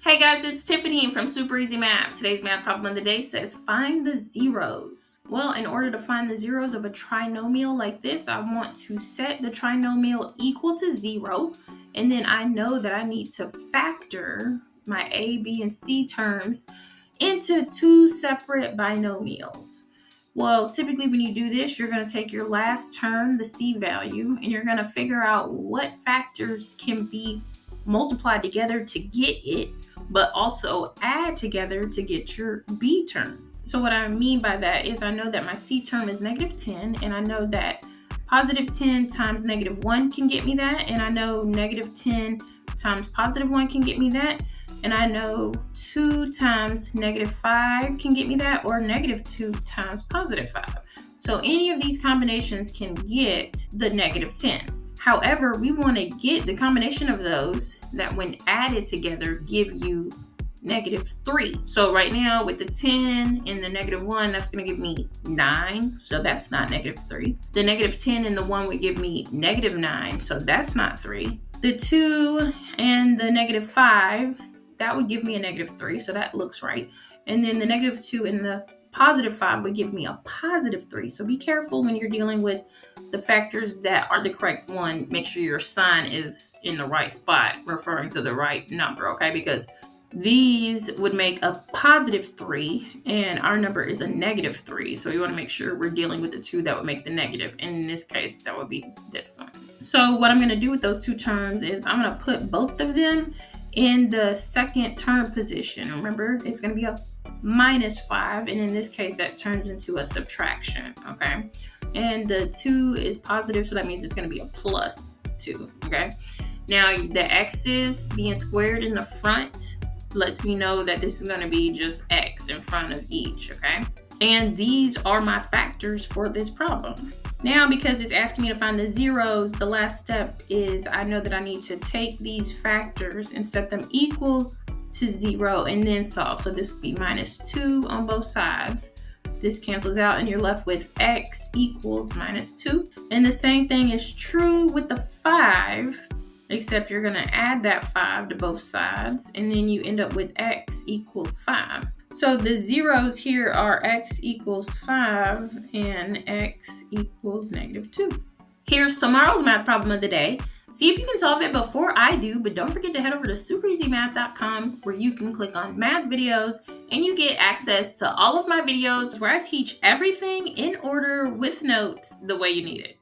Hey guys, it's Tiffany from Super Easy Math. Today's math problem of the day says find the zeros. Well, in order to find the zeros of a trinomial like this, I want to set the trinomial equal to 0, and then I know that I need to factor my A, B, and C terms into two separate binomials. Well, typically when you do this, you're going to take your last term, the C value, and you're going to figure out what factors can be multiplied together to get it, but also add together to get your B term. So what I mean by that is I know that my C term is negative 10, and I know that positive 10 times negative 1 can get me that, and I know negative 10 times positive 1 can get me that, and I know 2 times negative 5 can get me that, or negative 2 times positive 5. So any of these combinations can get the negative 10. However, we want to get the combination of those that when added together give you negative 3. So right now with the 10 and the negative 1, that's going to give me 9. So that's not negative 3. The negative 10 and the 1 would give me negative 9. So that's not 3. The 2 and the negative 5, that would give me a negative 3. So that looks right. And then the negative 2 and the positive 5 would give me a positive 3. So be careful when you're dealing with the factors that are the correct one. Make sure your sign is in the right spot, referring to the right number, okay? Because these would make a positive 3, and our number is a negative 3. So you want to make sure we're dealing with the two that would make the negative. And in this case, that would be this one. So what I'm going to do with those two terms is I'm going to put both of them in the second term position. Remember, it's going to be a minus 5, and in this case that turns into a subtraction, okay? And the 2 is positive, so that means it's going to be a plus 2, okay? Now the x's being squared in the front lets me know that this is going to be just x in front of each, okay? And these are my factors for this problem. Now, because it's asking me to find the zeros, the last step is I know that I need to take these factors and set them equal to 0 and then solve. So this would be minus 2 on both sides. This cancels out and you're left with x equals minus 2. And the same thing is true with the 5, except you're going to add that 5 to both sides, and then you end up with x equals 5. So the zeros here are x equals 5 and x equals negative 2. Here's tomorrow's math problem of the day. See if you can solve it before I do, but don't forget to head over to supereasymath.com where you can click on math videos and you get access to all of my videos where I teach everything in order with notes the way you need it.